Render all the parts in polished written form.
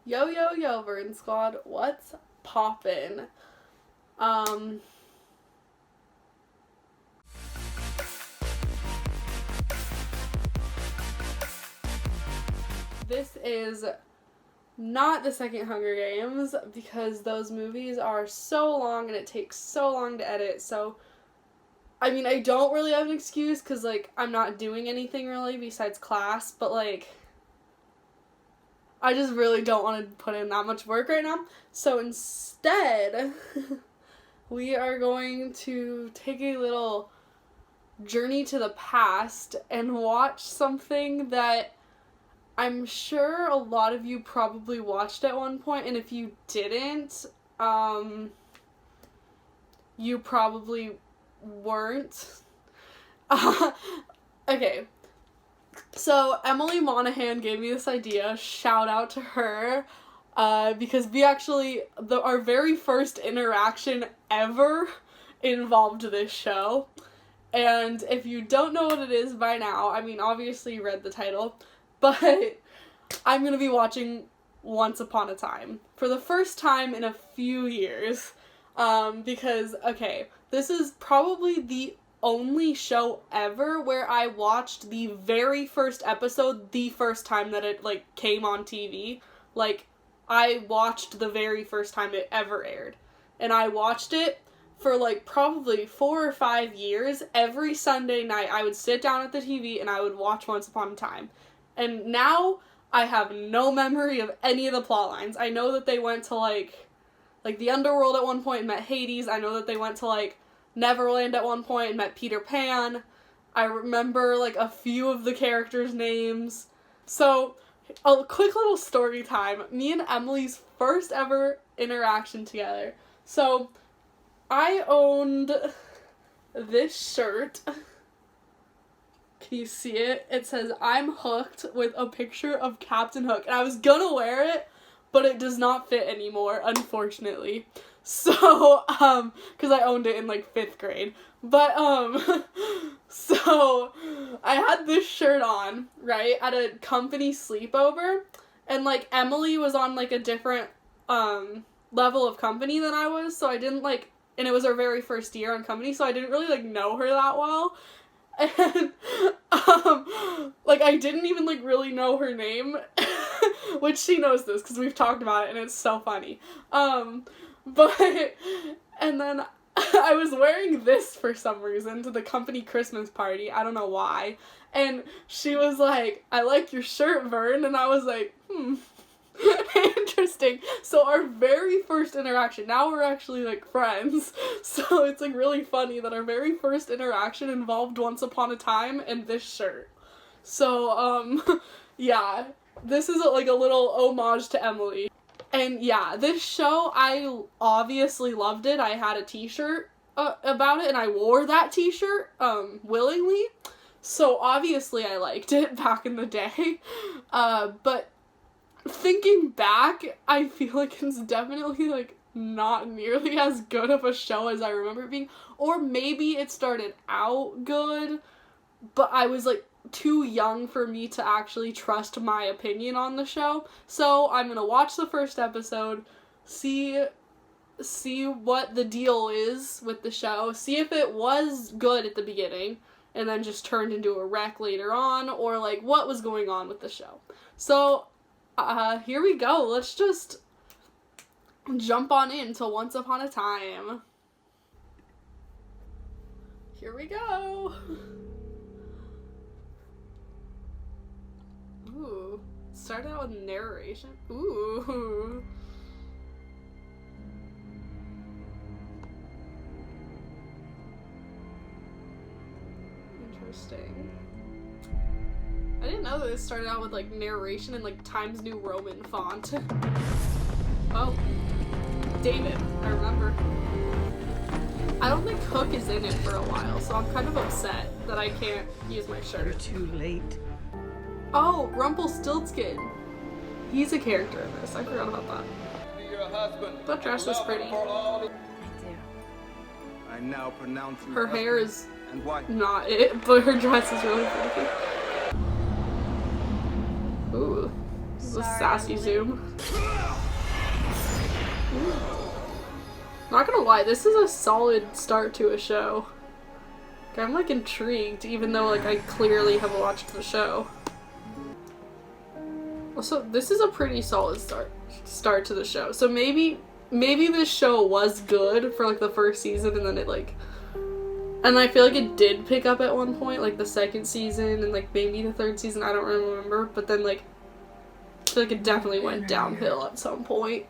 Yo, yo, yo, Vern Squad, what's poppin'? This is not the second Hunger Games because those movies are so long and it takes so long to edit, so I mean, I don't really have an excuse because, like, I'm not doing anything really besides class, but, like, I just really don't want to put in that much work right now. So instead, we are going to take a little journey to the past and watch something that I'm sure a lot of you probably watched at one point, and if you didn't, you probably weren't. Okay. So Emily Monaghan gave me this idea. Shout out to her. Because we actually, our very first interaction ever involved this show. And if you don't know what it is by now, I mean, obviously you read the title, but I'm going to be watching Once Upon a Time for the first time in a few years. Because, okay, this is probably the only show ever where I watched the very first episode the first time that it, like, came on TV. Like, I watched the very first time it ever aired. And I watched it for, like, probably 4 or 5 years. Every Sunday night, I would sit down at the TV and I would watch Once Upon a Time. And now, I have no memory of any of the plot lines. I know that they went to, like the underworld at one point and met Hades. I know that they went to, like, Neverland at one point and met Peter Pan. I remember, like, a few of the characters' names. So, a quick little story time. Me and Emily's first ever interaction together. So, I owned this shirt. Can you see it? It says, "I'm hooked," with a picture of Captain Hook. And I was gonna wear it, but it does not fit anymore, unfortunately. So, because I owned it in, like, 5th grade. But, so, I had this shirt on, right, at a company sleepover, and, like, Emily was on, like, a different, level of company than I was, so I didn't, like, and it was her very first year on company, so I didn't really, like, know her that well, and, like, I didn't even, like, really know her name, which she knows this, because we've talked about it, and it's so funny, but, and then I was wearing this for some reason to the company Christmas party. I don't know why. And she was like, "I like your shirt, Vern." And I was like, interesting. So our very first interaction, now we're actually, like, friends. So it's, like, really funny that our very first interaction involved Once Upon a Time and this shirt. So, yeah. This is, like, a little homage to Emily. And yeah, this show, I obviously loved it. I had a t-shirt about it, and I wore that t-shirt, willingly. So obviously I liked it back in the day. But thinking back, I feel like it's definitely, like, not nearly as good of a show as I remember it being. Or maybe it started out good, but I was, like, too young for me to actually trust my opinion on the show. So I'm gonna watch the first episode, see what the deal is with the show, see if it was good at the beginning and then just turned into a wreck later on, or, like, what was going on with the show. So here we go. Let's just jump on into Once Upon a Time. Here we go. Ooh, started out with narration. Ooh. Interesting. I didn't know that this started out with, like, narration in, like, Times New Roman font. Oh, David, I remember. I don't think Hook is in it for a while, so I'm kind of upset that I can't use my shirt. You're too late. Oh, Rumpelstiltskin. He's a character in this. I forgot about that. That dress is pretty. I I now pronounce you Her hair husband is and wife. not it, but her dress is really pretty. Ooh, This is a sassy zoom. Not gonna lie, this is a solid start to a show. I'm like intrigued, even though like I clearly have watched the show. Also, this is a pretty solid start to the show. So maybe this show was good for like the first season, and then it like, and I feel like it did pick up at one point, like the second season and like maybe the third season, I don't remember, but then like I feel like it definitely went downhill at some point.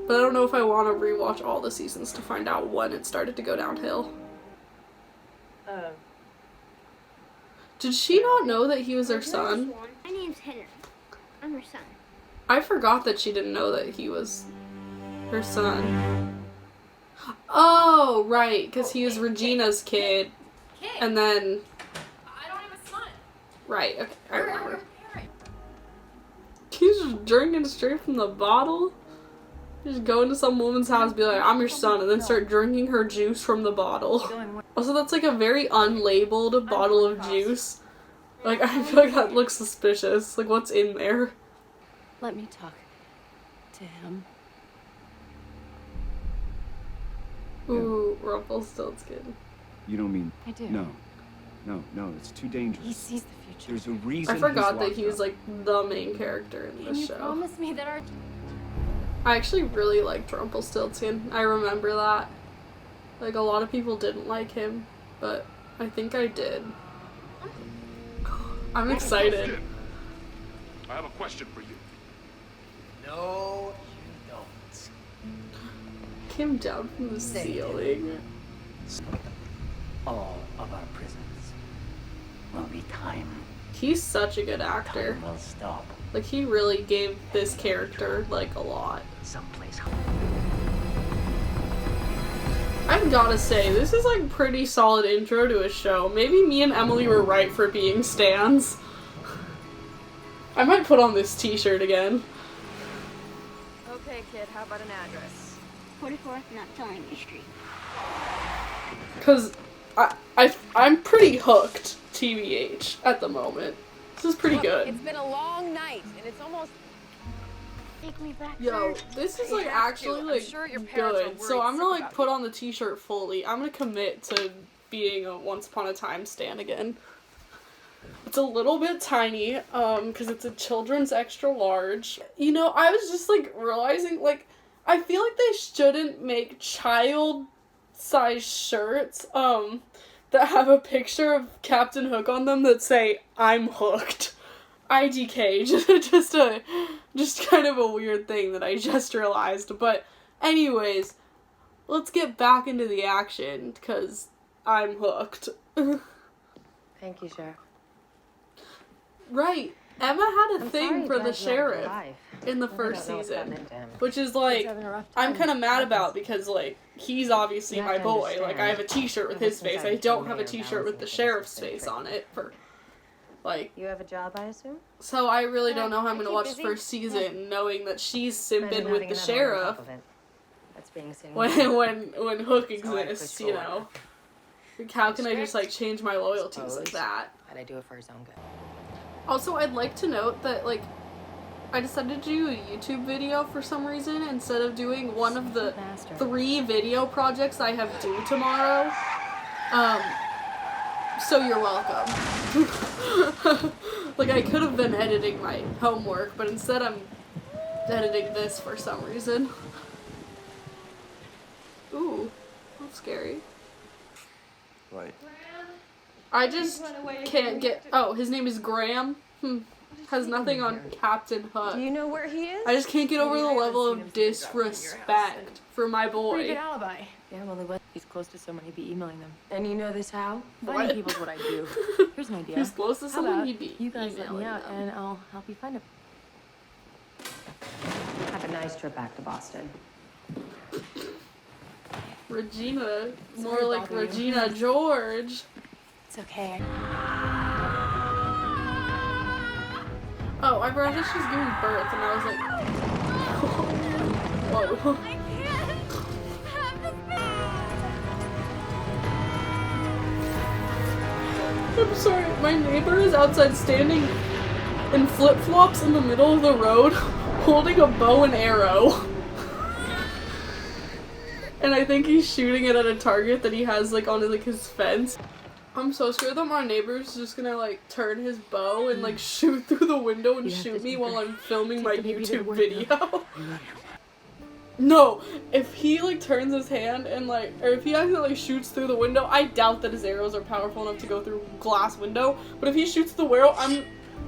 But I don't know if I want to rewatch all the seasons to find out when it started to go downhill. Did she not know that he was her son? My name's Henry. I'm her son. I forgot that she didn't know that he was her son. Oh, right, because he was Regina's kid. And then... I don't have a son. Right, okay, I remember. He's just drinking straight from the bottle? Just go into some woman's house, be like, I'm your son, and then start drinking her juice from the bottle. Also, that's like a very unlabeled bottle of juice. Like, I feel like that looks suspicious. Like, what's in there? Let me talk to him. Ooh, Rumpelstiltskin. You don't mean... I do. No, it's too dangerous. He sees the future. There's a reason I forgot that he's he was like the main character in Can this you show. promise me that our... I actually really liked Rumpelstiltskin. I remember that. Like, a lot of people didn't like him, but I think I did. I'm excited. I have a question for you. No, you don't. Came down from the ceiling. All of our prisons will be time. He's such a good actor. Time will stop Like, he really gave this character, like, a lot. someplace. I've gotta say, this is, like, pretty solid intro to a show. Maybe me and Emily were right for being stans. I might put on this t-shirt again. Okay, kid, how about an address? 44th Not Telling Me Street. Because I'm pretty hooked, TBH, at the moment. This is pretty good. It's been a long night, and it's almost... Take me back, Yo, sir. this is You like have to. actually I'm like sure your parents are good. So worried I'm gonna sick like about put you. on the t-shirt fully. I'm gonna commit to being a Once Upon a Time stan again. It's a little bit tiny, because it's a children's extra large. You know, I was just like realizing, like, I feel like they shouldn't make child-sized shirts, that have a picture of Captain Hook on them that say, I'm hooked. IDK, just kind of a weird thing that I just realized. But anyways, let's get back into the action, because I'm hooked. Thank you, Sheriff. Right, Emma had a thing for the sheriff in the I first don't know what's season, happening to him. which is like, He's having a rough I'm time. kind of mad about, because like, he's obviously You have my to boy. Like, I have a understand, t-shirt with ever his since face. I I became don't have a mayor, t-shirt with balancing the things sheriff's has been face tricky. on it for, like, You have a job, I assume? so I really don't know how I'm I gonna keep watch the busy. first season knowing that she's Imagine simping having with the another on sheriff top of it. That's being a single when Hook That's how I exists, push you forward. know? Like, how can I just like change my loyalties like Suppose. that? But I do it for his own good. Also, I'd like to note that, like, I decided to do a YouTube video for some reason instead of doing one of the Bastard. 3 video projects I have due tomorrow. So you're welcome. Like, I could have been editing my homework, but instead I'm editing this for some reason. Ooh, that's scary. Right. I just can't get... Oh, his name is Graham? Has nothing on Captain Hook. Do you know where he is? I just can't get over the Maybe I level haven't of seen him since I dropped by your house disrespect for my Pretty good boy. alibi. Yeah, well, he's close to someone, he'd be emailing them. And you know this how? What? Finding people's what I do. Here's an idea. He's close to How someone, about he'd be you guys let me emailing out, them. and I'll help you find him. Have a nice trip back to Boston. Regina, more Sorry to like bother you. Regina George. It's okay. Oh, I forgot that she's giving birth, and I was like, whoa. I can't have this I'm sorry, my neighbor is outside standing in flip-flops in the middle of the road holding a bow and arrow. And I think he's shooting it at a target that he has like on like his fence. I'm so scared that my neighbor's just gonna like turn his bow and like shoot through the window and shoot me while I'm filming my YouTube video. No, if he like turns his hand and like, or if he accidentally shoots through the window, I doubt that his arrows are powerful enough to go through glass window. But if he shoots the arrow, I'm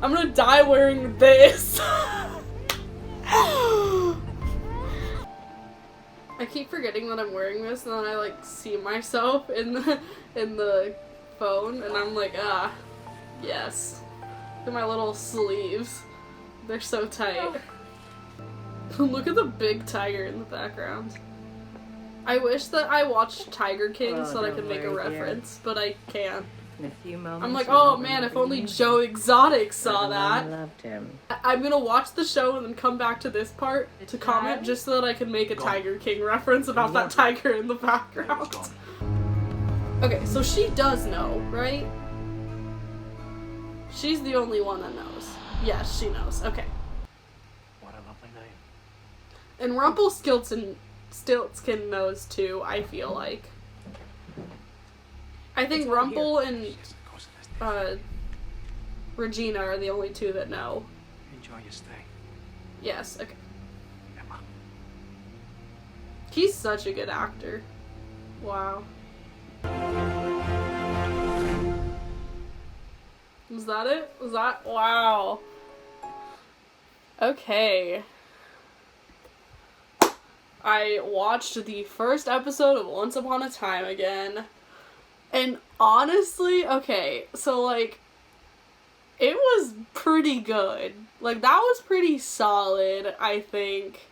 gonna die wearing this. I keep forgetting that I'm wearing this, and then I like see myself in the phone, and I'm like, ah, yes. Look at my little sleeves. They're so tight. Look at the big tiger in the background. I wish that I watched Tiger King so that I could make a reference, but I can't. In a few moments, I'm like, oh man, if only Joe Exotic saw that. I loved him. I'm gonna watch the show and then come back to this part to comment just so that I can make a Tiger King reference about that tiger in the background. Okay, so she does know, right? She's the only one that knows. Yes, she knows. Okay. What a lovely name. And Rumpelstiltskin knows too, I feel like. I think Rumple and Yes, of course it is. Regina are the only two that know. Enjoy your stay. Yes, okay. Emma. He's such a good actor. Wow. Was that it? Was that? Wow. Okay. I watched the first episode of Once Upon a Time again. And honestly, okay, so like, it was pretty good. Like, that was pretty solid, I think.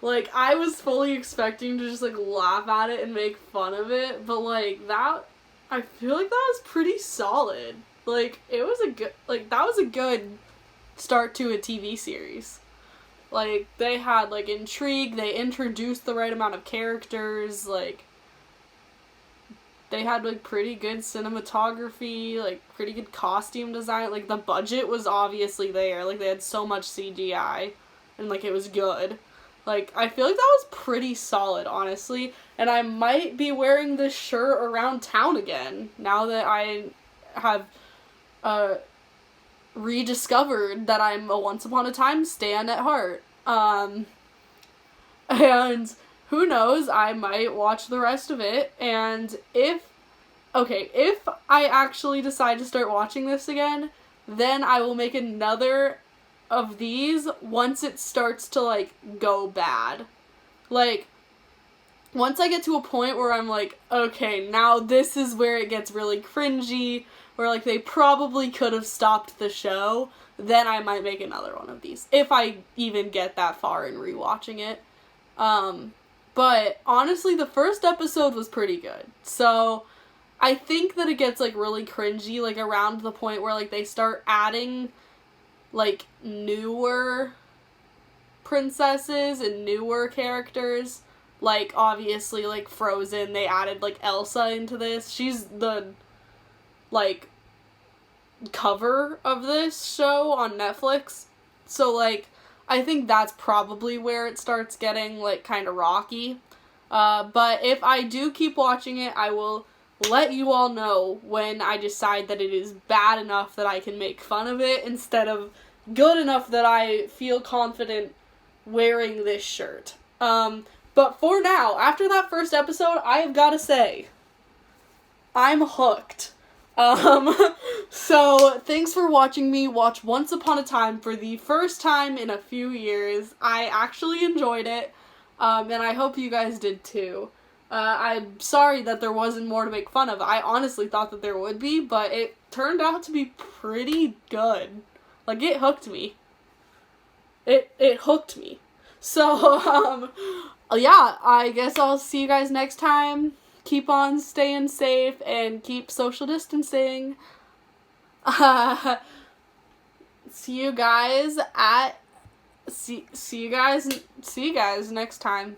Like, I was fully expecting to just, like, laugh at it and make fun of it, but, like, that, I feel like that was pretty solid. Like, it was a good, like, that was a good start to a TV series. Like, they had, like, intrigue, they introduced the right amount of characters, like, they had, like, pretty good cinematography, like, pretty good costume design. Like, the budget was obviously there. Like, they had so much CGI. And, like, it was good. Like, I feel like that was pretty solid, honestly. And I might be wearing this shirt around town again. Now that I have, rediscovered that I'm a Once Upon a Time stan at heart. And who knows, I might watch the rest of it, and if I actually decide to start watching this again, then I will make another of these once it starts to, like, go bad. Like, once I get to a point where I'm like, okay, now this is where it gets really cringy, where, like, they probably could have stopped the show, then I might make another one of these, if I even get that far in rewatching it. But honestly, the first episode was pretty good. So I think that it gets, like, really cringy, like, around the point where, like, they start adding, like, newer princesses and newer characters. Like, obviously, like, Frozen, they added, like, Elsa into this. She's the, like, cover of this show on Netflix. So, like, I think that's probably where it starts getting, like, kind of rocky. But if I do keep watching it, I will let you all know when I decide that it is bad enough that I can make fun of it instead of good enough that I feel confident wearing this shirt. But for now, after that first episode, I have got to say, I'm hooked. So thanks for watching me watch Once Upon a Time for the first time in a few years. I actually enjoyed it, and I hope you guys did too. I'm sorry that there wasn't more to make fun of. I honestly thought that there would be, but it turned out to be pretty good. Like, it hooked me. It hooked me. So, yeah, I guess I'll see you guys next time. Keep on staying safe and keep social distancing. See you guys next time.